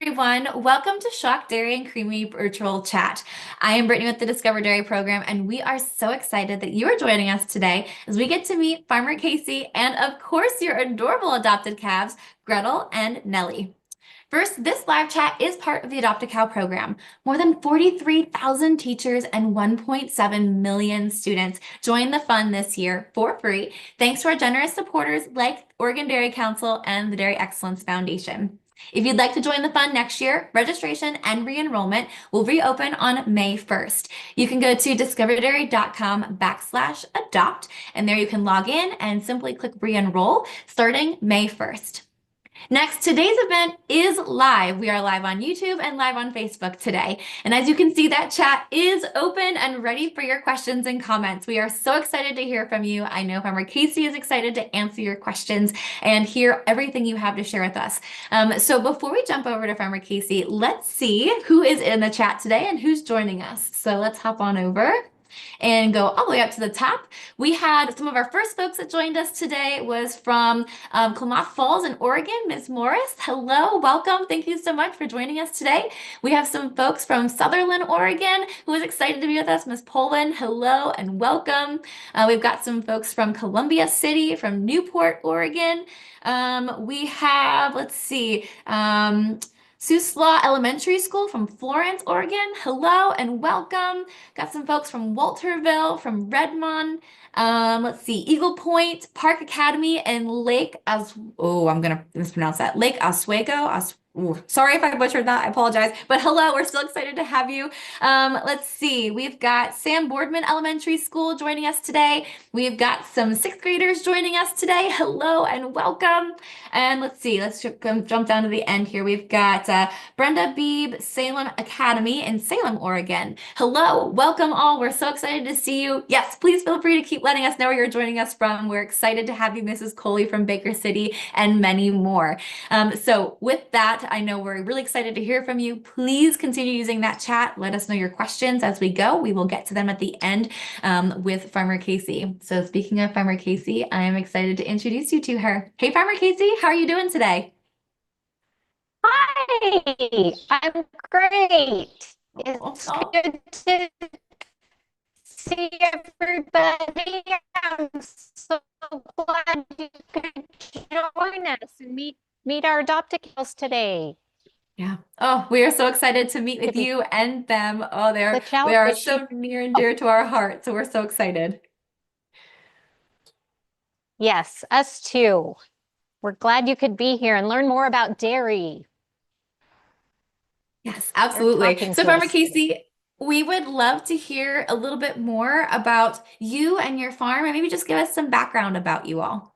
Everyone, welcome to Schoch Dairy and Creamery Virtual Chat. I am Brittany with the Discover Dairy program, and we are so excited that you are joining us today as we get to meet Farmer Casey and, of course, your adorable adopted calves, Gretel and Nellie. First, this live chat is part of the Adopt a Cow program. More than 43,000 teachers and 1.7 million students joined the fund this year for free, thanks to our generous supporters like Oregon Dairy Council and the Dairy Excellence Foundation. If you'd like to join the fund next year, registration and re-enrollment will reopen on May 1st. You can go to discoverdairy.com/adopt, and there you can log in and simply click re-enroll starting May 1st. Next, today's event is live. We are live on YouTube and live on Facebook today. And as you can see, that chat is open and ready for your questions and comments. We are so excited to hear from you. I know Farmer Casey is excited to answer your questions and hear everything you have to share with us. So before we jump over to Farmer Casey, let's see who is in the chat today and who's joining us. So let's hop on over and go all the way up to the top. We had some of our first folks that joined us today was from Klamath Falls in Oregon, Ms. Morris. Hello, welcome. Thank you so much for joining us today. We have some folks from Sutherland, Oregon, who is excited to be with us. Ms. Poland, hello and welcome. We've got some folks from Columbia City, from Newport, Oregon. We have, let's see, Suslaw Elementary School from Florence, Oregon. Hello and welcome. Got some folks from Walterville, from Redmond. Let's see, Eagle Point, Park Academy, and I'm gonna mispronounce that. Lake Oswego. Ooh, sorry if I butchered that. I apologize. But hello, we're still excited to have you. Let's see, we've got Sam Boardman Elementary School joining us today. We've got some sixth graders joining us today. Hello and welcome. And let's see, let's jump down to the end here. We've got Brenda Beebe, Salem Academy in Salem, Oregon. Hello, welcome all. We're so excited to see you. Yes, please feel free to keep letting us know where you're joining us from. We're excited to have you, Mrs. Coley from Baker City, and many more. So with that, I know we're really excited to hear from you. Please continue using that chat. Let us know your questions as we go. We will get to them at the end with Farmer Casey. So speaking of Farmer Casey, I am excited to introduce you to her. Hey, Farmer Casey, how are you doing today? Hi, I'm great. It's Oh, good to see everybody. I'm so glad you could join us and meet our adopted cows today. yeah. Oh, we are so excited to meet To with be you and them. Oh, the we child are is she. so near and Oh, dear to our hearts. So we're so excited. yes, us too. We're glad you could be here and learn more about dairy. Yes, They're absolutely. talking So, to Farmer us. Casey, we would love to hear a little bit more about you and your farm, and maybe just give us some background about you all.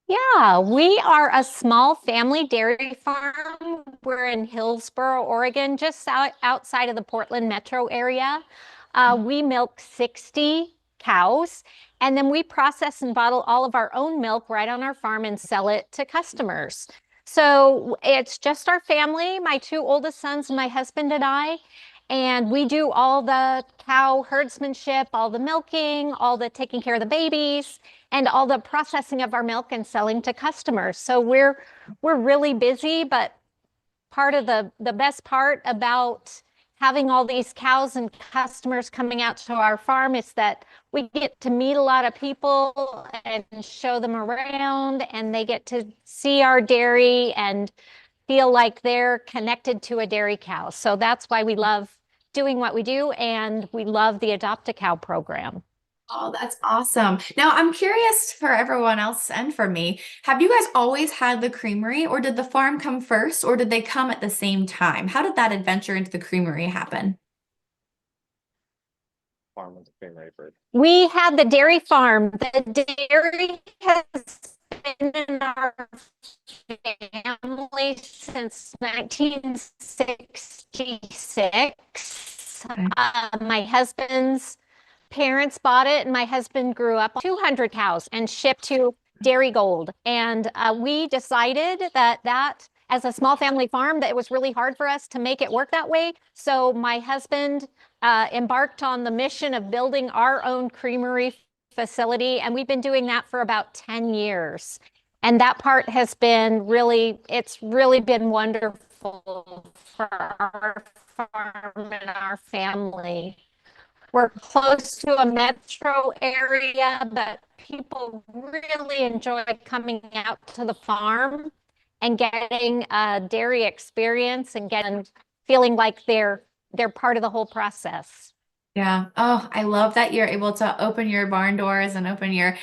Yeah, we are a small family dairy farm. We're in Hillsboro, Oregon, just outside of the Portland metro area. We milk 60 cows, and then we process and bottle all of our own milk right on our farm and sell it to customers. So it's just our family, my two oldest sons, my husband, and I. And we do all the cow herdsmanship, all the milking, all the taking care of the babies, and all the processing of our milk and selling to customers. So we're really busy, but part of the best part about having all these cows and customers coming out to our farm is that we get to meet a lot of people and show them around, and they get to see our dairy and feel like they're connected to a dairy cow. So that's why we love doing what we do, and we love the Adopt a Cow program. Oh, that's awesome. Now, I'm curious for everyone else and for me, have you guys always had the creamery, or did the farm come first, or did they come at the same time? How did that adventure into the creamery happen? Farm with the Creamery first. We had the dairy farm. The dairy has been in our family since 1966. Okay. My husband's parents bought it, and my husband grew up on 200 cows and shipped to Dairy Gold. And we decided that as a small family farm, that it was really hard for us to make it work that way. So my husband embarked on the mission of building our own creamery facility, and we've been doing that for about 10 years. And that part has been it's really been wonderful grateful for our farm and our family. We're close to a metro area, but people really enjoy coming out to the farm and getting a dairy experience and getting feeling like they're part of the whole process. Yeah. Oh, I love that you're able to open your barn doors and open your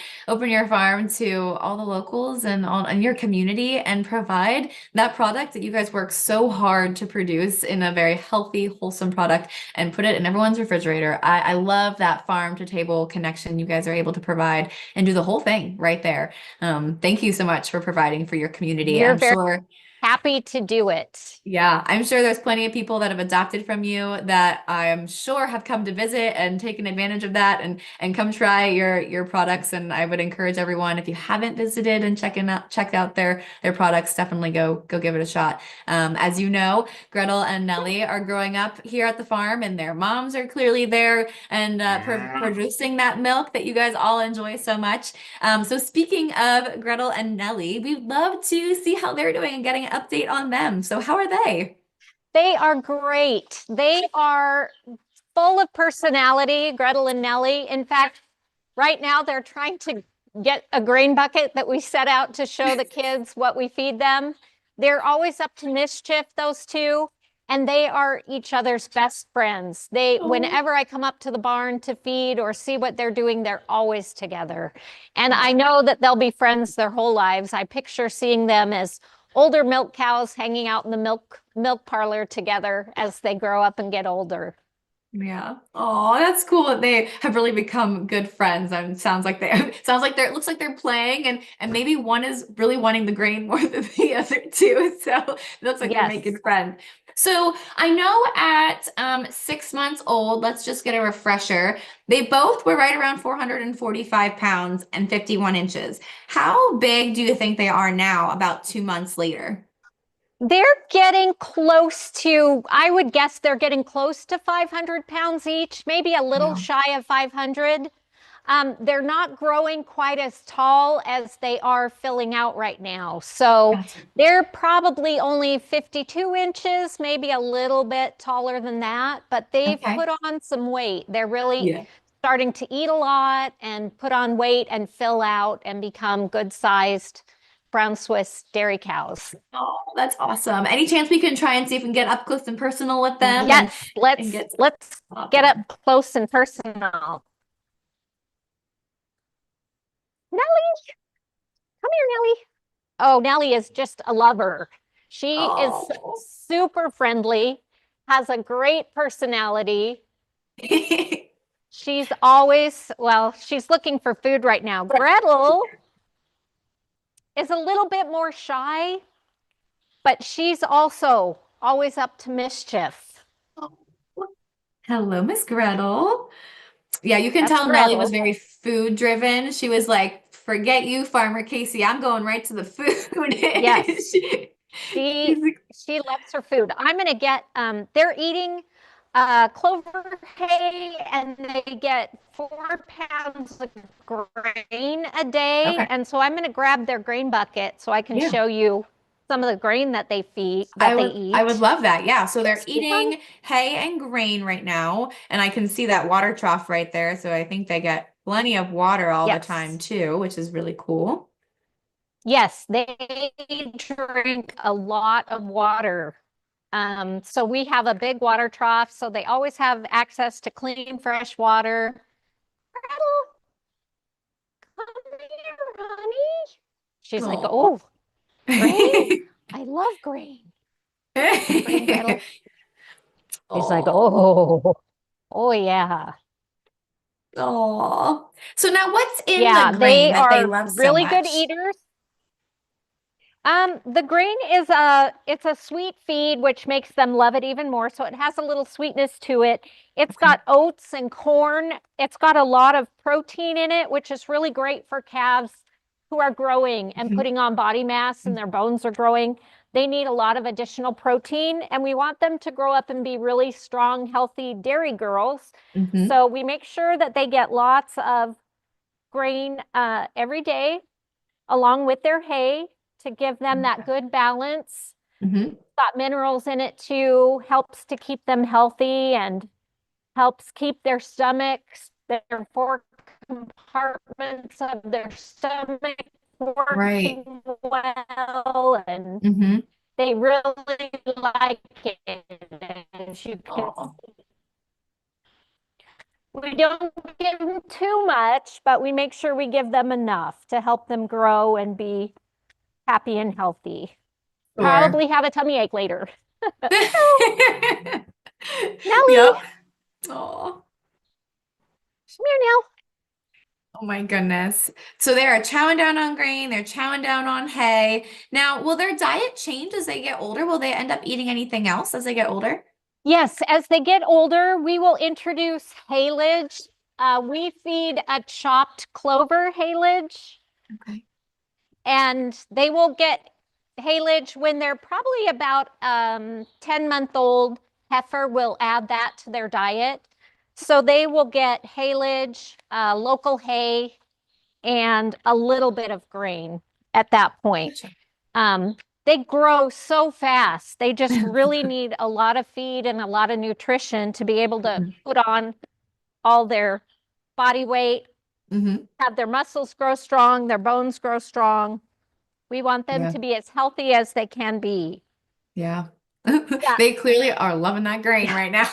farm to all the locals and all and your community and provide that product that you guys work so hard to produce in a very healthy, wholesome product and put it in everyone's refrigerator. I love that farm to table connection you guys are able to provide and do the whole thing right there. Thank you so much for providing for your community. We're I'm very sure. happy to do it. Yeah, I'm sure there's plenty of people that have adopted from you that I'm sure have come to visit and taken advantage of that and come try your products. And I would encourage everyone, if you haven't visited and checked out their products, definitely go give it a shot. As you know, Gretel and Nellie are growing up here at the farm, and their moms are clearly there and producing that milk that you guys all enjoy so much. So speaking of Gretel and Nellie, we'd love to see how they're doing and getting an update on them. So how are they? They are great. They are full of personality, Gretel and Nellie. In fact, right now they're trying to get a grain bucket that we set out to show the kids what we feed them. They're always up to mischief, those two, and they are each other's best friends. Oh, Whenever I come up to the barn to feed or see what they're doing, they're always together. And I know that they'll be friends their whole lives. I picture seeing them as older milk cows hanging out in the milk parlor together as they grow up and get older. yeah. Oh, that's cool that they have really become good friends. And sounds like they sounds like it looks like they're playing and maybe one is really wanting the grain more than the other two. So it looks like they're making Yes. friends. So I know at 6 months old, let's just get a refresher. They both were right around 445 pounds and 51 inches. How big do you think they are now, about 2 months later? They're getting close to, I would guess they're getting close to 500 pounds each, maybe a little Wow. shy of 500. They're not growing quite as tall as they are filling out right now. So Gotcha. they're probably only 52 inches, maybe a little bit taller than that, but they've Okay. put on some weight. They're really Yeah. starting to eat a lot and put on weight and fill out and become good sized brown Swiss dairy cows. Oh, that's awesome. Any chance we can try and see if we can get up close and personal with them Yes, and get some let's get up awesome. close and personal. Nellie, come here, Nellie. Oh, Nellie is just a lover. She is Oh. super friendly, has a great personality. She's always, well, she's looking for food right now. Gretel is a little bit more shy, but she's also always up to mischief. Hello, Miss Gretel. Yeah, you can That's tell Nellie was Gretel. very food driven. She was like, forget you, Farmer Casey. I'm going right to the food. Yes. She- She she's like, she loves her food. I'm gonna get they're eating clover hay and they get 4 pounds of grain a day. okay. And so I'm gonna grab their grain bucket so I can Yeah. show you some of the grain that they I would eat. love that. Yeah. So they're Excuse me. eating hay and grain right now. And I can see that water trough right there. So I think they get plenty of water all the time Yes. too, which is really cool. Yes, they drink a lot of water. So we have a big water trough, so they always have access to clean, fresh water. Gretel, come here, honey. She's like, Oh. oh, grain? I love grain. You want grain, Gretel? She's like, Oh. oh, oh yeah. Oh. So now what's in the Yeah, grain they that they are love so really good much? eaters. The grain is it's a sweet feed, which makes them love it even more. So it has a little sweetness to it. It's Okay. got oats and corn. It's got a lot of protein in it, which is really great for calves who are growing and Mhm. putting on body mass and their bones are growing. They need a lot of additional protein, and we want them to grow up and be really strong, healthy dairy girls. Mhm. So we make sure that they get lots of grain every day along with their hay to give them that Okay. good balance. Hmm. Got minerals in it too, helps to keep them healthy and helps keep their stomachs, their four compartments of their stomach Right. working well, and Hmm. they really like it, as you can Oh, see. We don't give them too much, but we make sure we give them enough to help them grow and be happy and healthy. sure. Probably have a tummy ache later. Yep. Nelly, Oh. come here now. Oh my goodness. So they are chowing down on grain, they're chowing down on hay. Now, will their diet change as they get older? Will they end up eating anything else as they get older? Yes, as they get older, we will introduce haylage. We feed a chopped clover haylage, Okay. and they will get haylage when they're probably about 10-month-old heifer will add that to their diet. So they will get haylage, local hay, and a little bit of grain at that point. Gotcha. Um, they grow so fast. They just really need a lot of feed and a lot of nutrition to be able to Mhm. put on all their body weight, Mhm. have their muscles grow strong, their bones grow strong. We want them Yeah. to be as healthy as they can be. Yeah. Yeah. They clearly are loving that grain right now.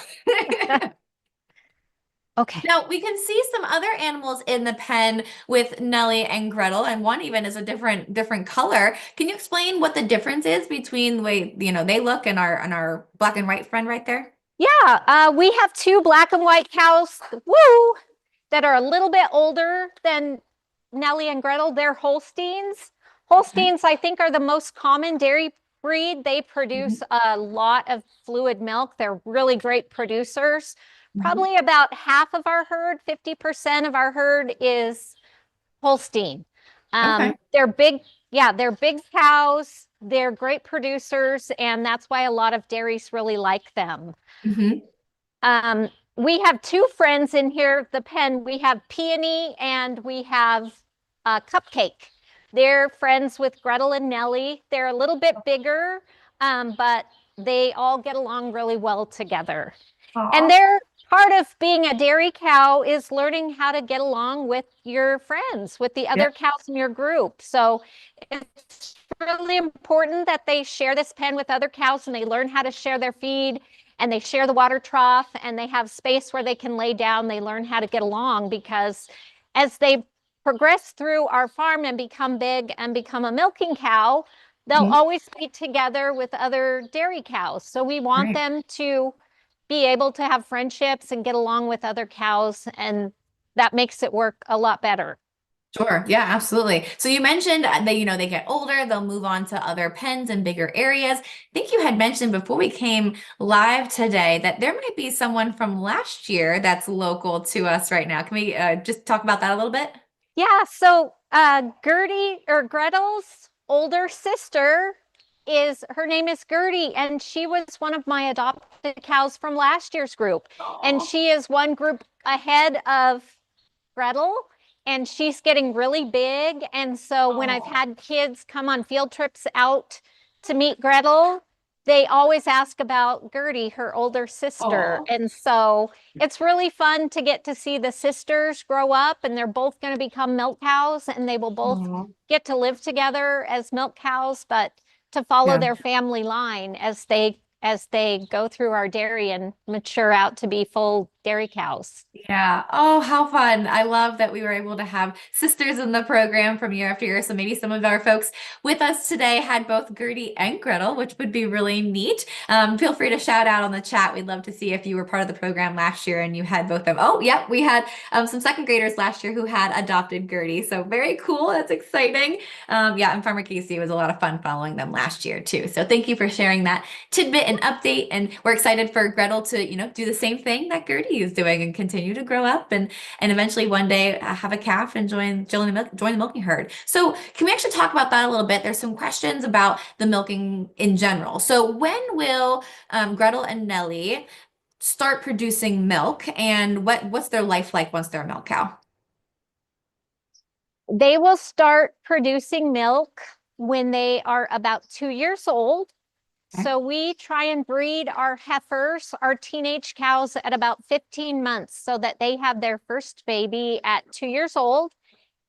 Okay. Now, we can see some other animals in the pen with Nellie and Gretel, and one even is a different color. Can you explain what the difference is between the way, they look and our black and white friend right there? Yeah, we have two black and white cows, woo, that are a little bit older than Nellie and Gretel. They're Holsteins. Okay. Holsteins, I think, are the most common dairy breed. They produce Mhm. a lot of fluid milk. They're really great producers. Mhm. Probably about half of our herd, 50% of our herd is Holstein. Okay. They're big, yeah, they're big cows. They're great producers, and that's why a lot of dairies really like them. Hmm. We have two friends in here, the pen. We have Peony and we have Cupcake. They're friends with Gretel and Nellie. They're a little bit bigger, but they all get along really well together. And Aw. they're part of being a dairy cow is learning how to get along with your friends, with the other Yep. cows in your group. So it's really important that they share this pen with other cows and they learn how to share their feed and they share the water trough and they have space where they can lay down. They learn how to get along because as they progress through our farm and become big and become a milking cow, they'll Mhm. always be together with other dairy cows. So we want Right. them to be able to have friendships and get along with other cows, and that makes it work a lot better. Sure. Yeah, absolutely. So you mentioned that, they get older, they'll move on to other pens and bigger areas. I think you had mentioned before we came live today that there might be someone from last year that's local to us right now. Can we just talk about that a little bit? Yeah, so Gertie or Gretel's older sister is her name is Gertie, and she was one of my adopted cows from last year's group. And Oh. she is one group ahead of Gretel, and she's getting really big. And so when I've Oh. had kids come on field trips out to meet Gretel, they always ask about Gertie, her older sister. Oh. And so it's really fun to get to see the sisters grow up, and they're both going to become milk cows, and they will both Oh. get to live together as milk cows, but to follow Yeah. their family line as they go through our dairy and mature out to be full dairy cows. Yeah. Oh, how fun. I love that we were able to have sisters in the program from year after year. So maybe some of our folks with us today had both Gertie and Gretel, which would be really neat. Feel free to shout out on the chat. We'd love to see if you were part of the program last year and you had both of them. Oh, yep. We had some second graders last year who had adopted Gertie. So very cool. That's exciting. Yeah. And Farmer Casey was a lot of fun following them last year too. So thank you for sharing that tidbit and update. And we're excited for Gretel to, do the same thing that Gertie is doing and continue to grow up and eventually one day have a calf and join the milking herd. So can we actually talk about that a little bit? There's some questions about the milking in general. So when will Gretel and Nellie start producing milk, and what's their life like once they're a milk cow? They will start producing milk when they are about 2 years old. Okay. So we try and breed our heifers, our teenage cows, at about 15 months so that they have their first baby at 2 years old.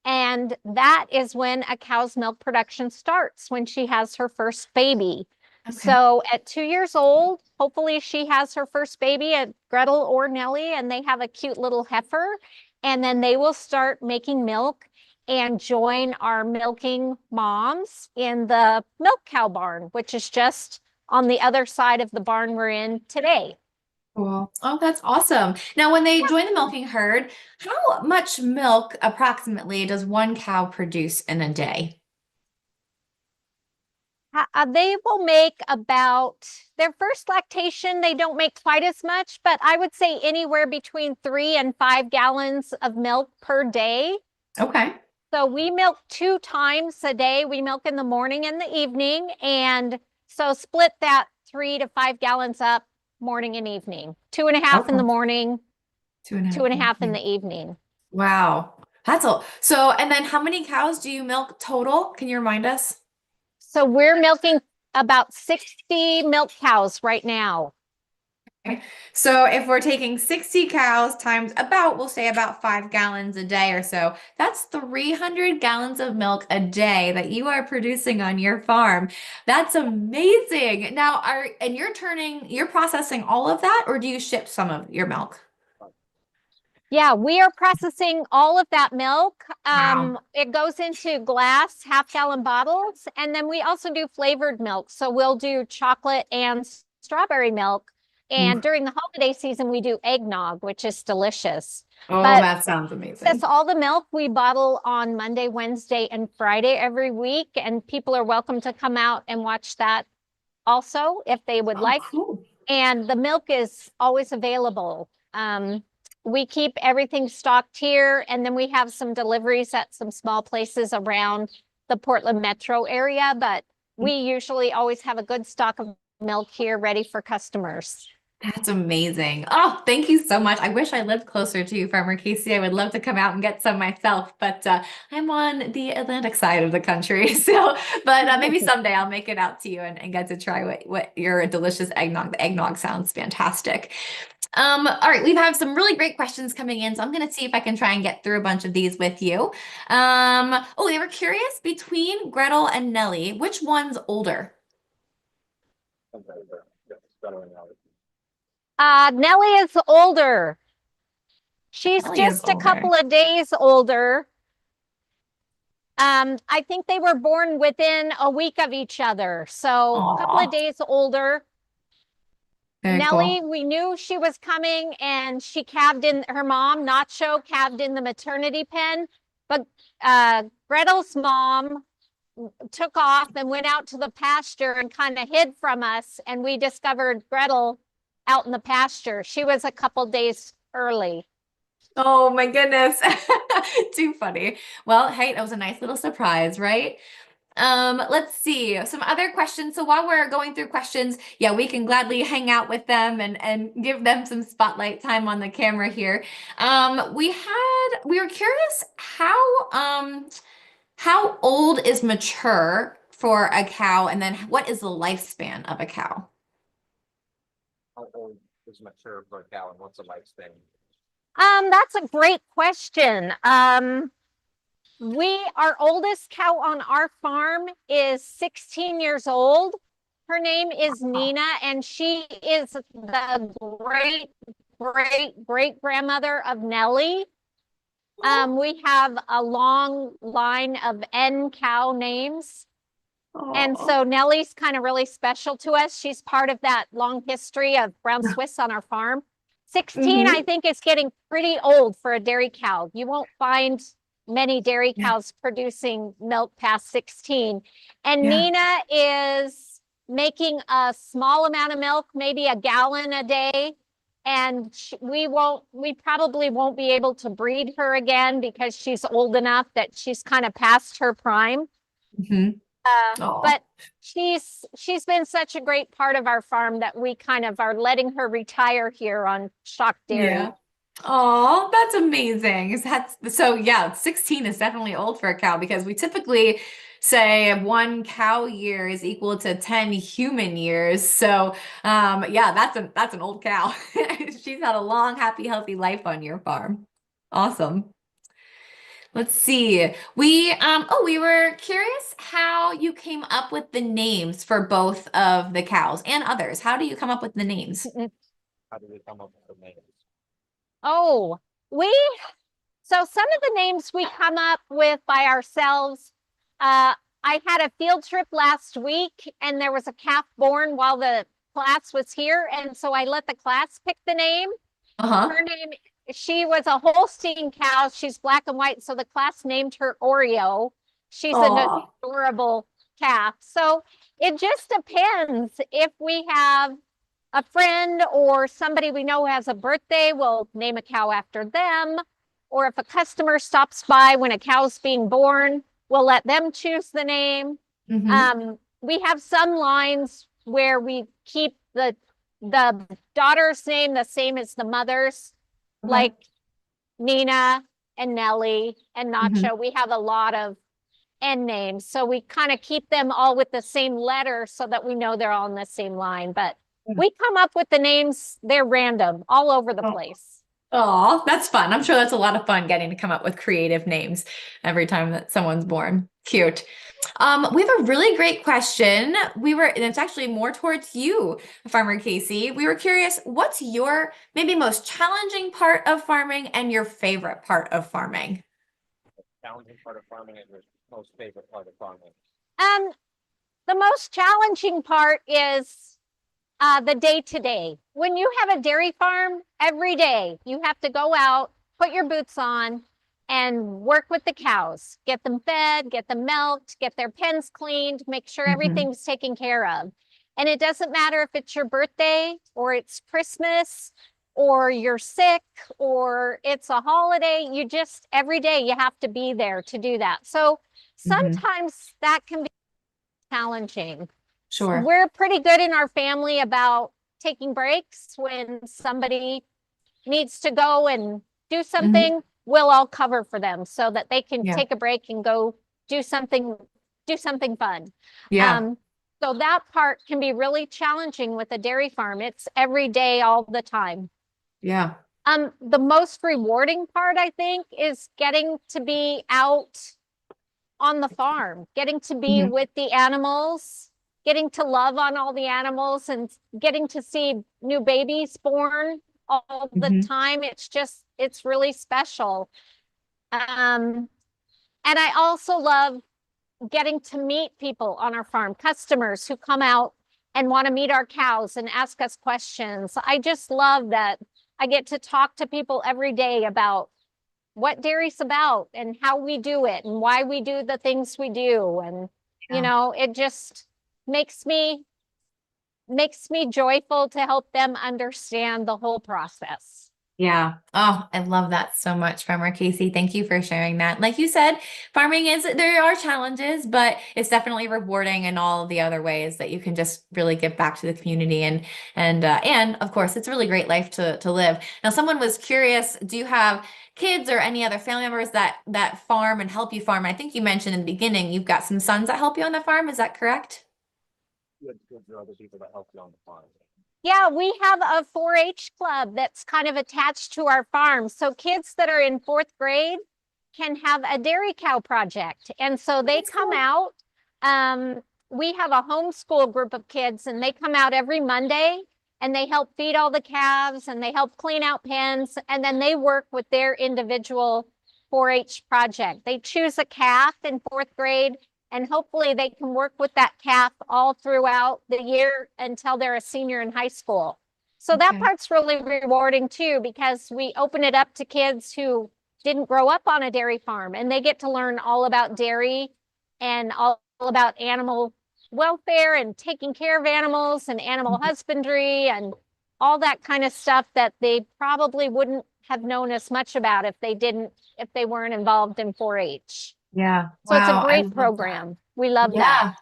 And that is when a cow's milk production starts, when she has her first baby. Okay. So at 2 years old, hopefully she has her first baby at Gretel or Nellie, and they have a cute little heifer. And then they will start making milk and join our milking moms in the milk cow barn, which is just on the other side of the barn we're in today. Cool. Oh, that's awesome. Now, when they join the milking herd, how much milk approximately does one cow produce in a day? They will make about their first lactation, they don't make quite as much, but I would say anywhere between 3 and 5 gallons of milk per day. Okay. So we milk 2 times a day. We milk in the morning and the evening. And so split that 3 to 5 gallons up morning and evening. 2.5 in the Okay. morning, Two and a two half. and a half in Yeah. the evening. Wow. That's all. So, and then how many cows do you milk total? Can you remind us? So we're milking about 60 milk cows right now. Okay. So if we're taking 60 cows times about, we'll say about 5 gallons a day or so, that's 300 gallons of milk a day that you are producing on your farm. That's amazing. Now, and you're processing all of that, or do you ship some of your milk? Yeah, we are processing all of that milk. Wow. It goes into glass 1/2 gallon bottles. And then we also do flavored milk. So we'll do chocolate and strawberry milk. And Ooh. during the holiday season, we do eggnog, which is delicious. Oh, But that sounds that's amazing. all the milk we bottle on Monday, Wednesday, and Friday every week. And people are welcome to come out and watch that also if they would Oh, like. cool. And the milk is always available. We keep everything stocked here, and then we have some deliveries at some small places around the Portland metro area, but we usually always have a good stock of milk here ready for customers. That's amazing. Oh, thank you so much. I wish I lived closer to you, Farmer Casey. I would love to come out and get some myself, but I'm on the Atlantic side of the country. So, but maybe someday I'll make it out to you and get to try what your delicious eggnog. The eggnog sounds fantastic. All right, we've had some really great questions coming in, so I'm going to see if I can try and get through a bunch of these with you. Oh, they were curious between Gretel and Nellie, which one's older? Nellie is older. She's Nellie is just a older. couple of days older. I think they were born within a week of each other, so a couple of Aw, days older. very Nellie, cool. we knew she was coming and she calved in her mom, Nacho, calved in the maternity pen. But Gretel's mom took off and went out to the pasture and kind of hid from us. And we discovered Gretel out in the pasture. She was a couple days early. Oh my goodness. Too funny. Well, hey, that was a nice little surprise, right? Let's see. Some other questions. So while we're going through questions, yeah, we can gladly hang out with them and give them some spotlight time on the camera here. We were curious how old is mature for a cow, and then what is the lifespan of a cow? That's a great question. Our oldest cow on our farm is 16 years old. Her name is Oh, Nina, and she is the great grandmother of Nellie. We have a long line of N cow names. And oh, so Nellie's kind of really special to us. She's part of that long history of brown Swiss on our farm. 16, I hmm. think, is getting pretty old for a dairy cow. You won't find many dairy Yeah, cows producing milk past 16. And yeah. Nina is making a small amount of milk, maybe a gallon a day. And we probably won't be able to breed her again because she's old enough that she's kind of past her prime. Hmm. But Oh, she's been such a great part of our farm that we kind of are letting her retire here on Schoch Dairy. yeah. Oh, that's amazing. That's so yeah, 16 is definitely old for a cow because we typically say 1 cow year is equal to 10 human years. So, yeah, that's an old cow. She's had a long, happy, healthy life on your farm. Awesome. Let's see. We were curious how you came up with the names for both of the cows and others. How do you come up with the names? How do we come up with the names? Oh, we so some of the names we come up with by ourselves. I had a field trip last week and there was a calf born while the class was here. And so I let the class pick the name. Uh-huh. Her name, she was a Holstein cow. She's black and white. So the class named her Oreo. She's an Oh. adorable calf. So it just depends if we have a friend or somebody we know has a birthday, we'll name a cow after them. Or if a customer stops by when a cow's being born, we'll let them choose the name. Mm-hmm. We have some lines where we keep the daughter's name the same as the mother's, Okay. like Nina and Nellie and Mm-hmm. Nacho. We have a lot of N names, so we kind of keep them all with the same letter so that we know they're all in the same line. But we come up with the names, they're random all over the place. Oh, that's fun. I'm sure that's a lot of fun getting to come up with creative names every time that someone's born. Cute. We have a really great question. And it's actually more towards you, Farmer Casey. We were curious, what's your maybe most challenging part of farming and your favorite part of farming? Challenging part of farming and your most favorite part of farming. Um, the most challenging part is the day to day. When you have a dairy farm, every day you have to go out, put your boots on, and work with the cows, get them fed, get them milked, get their pens cleaned, make sure Hmm. everything's taken care of. And it doesn't matter if it's your birthday or it's Christmas or you're sick or it's a holiday, you just every day you have to be there to do that. So Hmm. sometimes that can be challenging. Sure. We're pretty good in our family about taking breaks when somebody needs to go and do Hmm. something. We'll all cover for them so that they can Yeah. take a break and go do something do something fun. Yeah. Um, so that part can be really challenging with a dairy farm. It's every day, all the time. Yeah. The most rewarding part, I think, is getting to be out on the farm, getting to be Hmm. with the animals, getting to love on all the animals and getting to see new babies born all the Hmm. time. It's really special. And I also love getting to meet people on our farm, customers who come out and want to meet our cows and ask us questions. I just love that I get to talk to people every day about what dairy's about and how we do it and why we do the things we do. And, Yeah. it just makes me joyful to help them understand the whole process. Yeah. Oh, I love that so much, Farmer Casey. Thank you for sharing that. Like you said, there are challenges, but it's definitely rewarding in all the other ways that you can just really give back to the community and of course, it's a really great life to live. Now, someone was curious, do you have kids or any other family members that farm and help you farm? I think you mentioned in the beginning you've got some sons that help you on the farm. Is that correct? You had kids or other people that help you on the farm. Yeah, we have a 4-H club that's kind of attached to our farm. So kids that are in fourth grade can have a dairy cow project. And so they That's come cool. out. We have a homeschool group of kids, and they come out every Monday and they help feed all the calves and they help clean out pens. And then they work with their individual 4-H project. They choose a calf in fourth grade and hopefully they can work with that calf all throughout the year until they're a senior in high school. So that Okay. part's really rewarding too, because we open it up to kids who didn't grow up on a dairy farm and they get to learn all about dairy and all about animal welfare and taking care of animals and animal Mhm. husbandry and all that kind of stuff that they probably wouldn't have known as much about if they weren't involved in 4-H. Yeah. So it's a Wow. I great love that. program. We love that. Yeah.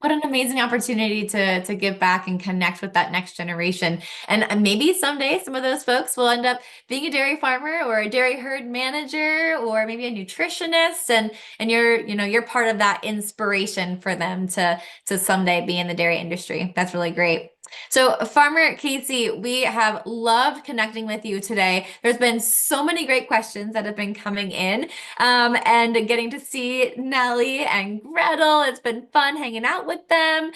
What an amazing opportunity to give back and connect with that next generation. And maybe someday some of those folks will end up being a dairy farmer or a dairy herd manager or maybe a nutritionist and you're part of that inspiration for them to someday be in the dairy industry. That's really great. So, Farmer Casey, we have loved connecting with you today. There's been so many great questions that have been coming in, and getting to see Nellie and Gretel. It's been fun hanging out with them.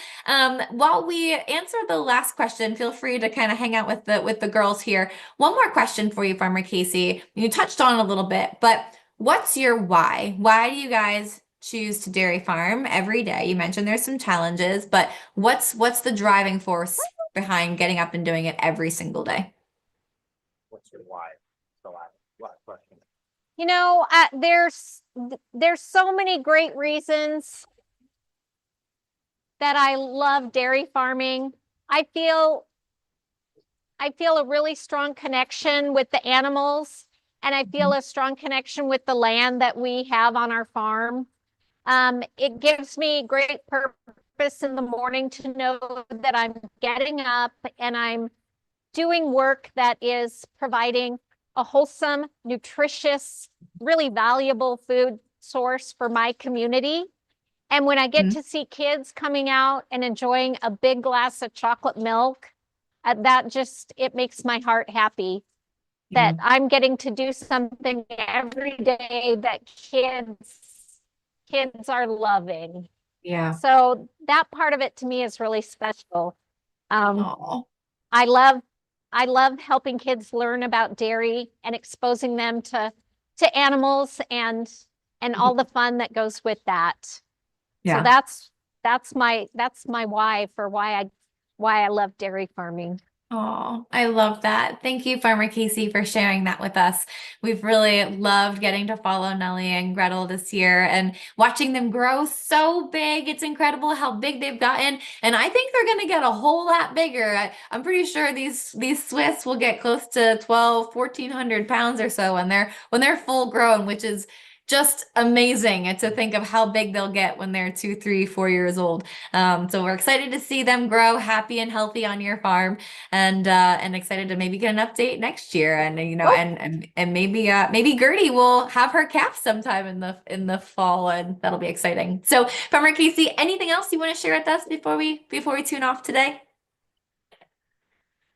While we answer the last question, feel free to kind of hang out with the girls here. One more question for you, Farmer Casey. You touched on it a little bit, but what's your why? Why do you guys choose to dairy farm every day? You mentioned there's some challenges, but what's the driving force behind getting up and doing it every single day? What's your why? So last question. You know, there's so many great reasons that I love dairy farming. I feel a really strong connection with the animals, and I feel a strong connection with the land that we have on our farm. It gives me great purpose in the morning to know that I'm getting up and I'm doing work that is providing a wholesome, nutritious, really valuable food source for my community. And when I get to see kids coming out and enjoying a big glass of chocolate milk, it makes my heart happy that I'm getting to do something every day that kids are loving. Yeah. So that part of it to me is really special. Oh. I love helping kids learn about dairy and exposing them to animals and all the fun that goes with that. So Yeah. that's my why for why I love dairy farming. Oh, I love that. Thank you, Farmer Casey, for sharing that with us. We've really loved getting to follow Nellie and Gretel this year and watching them grow so big. It's incredible how big they've gotten. And I think they're going to get a whole lot bigger. I'm pretty sure these Swiss will get close to 12, 1,400 pounds or so when they're full grown, which is just amazing to think of how big they'll get when they're 2, 3, 4 years old. So we're excited to see them grow happy and healthy on your farm and excited to maybe get an update next year and and maybe Gertie will have her calf sometime in the fall and that'll be exciting. So Farmer Casey, anything else you want to share with us before we tune off today?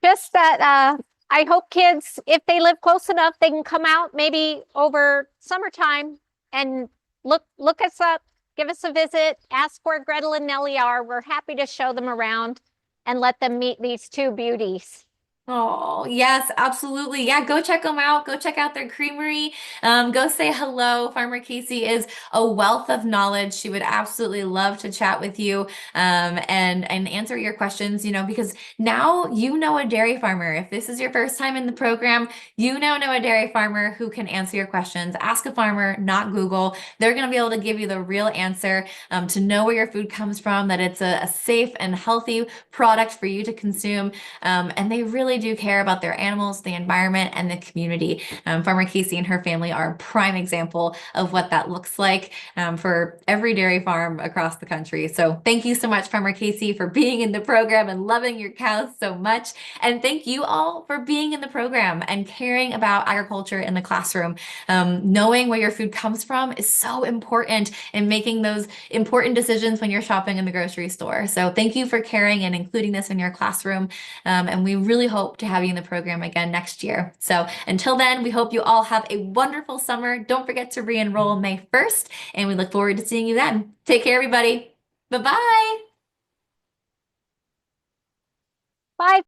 Just that I hope kids, if they live close enough, they can come out maybe over summertime and look us up, give us a visit, ask where Gretel and Nellie are. We're happy to show them around and let them meet these two beauties. Oh, yes, absolutely. Yeah, go check them out. Go check out their creamery. Go say hello. Farmer Casey is a wealth of knowledge. She would absolutely love to chat with you and answer your questions, because now you know a dairy farmer. If this is your first time in the program, you now know a dairy farmer who can answer your questions. Ask a farmer, not Google. They're going to be able to give you the real answer, to know where your food comes from, that it's a safe and healthy product for you to consume. And they really do care about their animals, the environment, and the community. Farmer Casey and her family are a prime example of what that looks like, for every dairy farm across the country. So thank you so much, Farmer Casey, for being in the program and loving your cows so much. And thank you all for being in the program and caring about agriculture in the classroom. Knowing where your food comes from is so important in making those important decisions when you're shopping in the grocery store. So thank you for caring and including this in your classroom. And we really hope to have you in the program again next year. So until then, we hope you all have a wonderful summer. Don't forget to re-enroll May 1st, and we look forward to seeing you then. Take care, everybody. Bye-bye. Bye.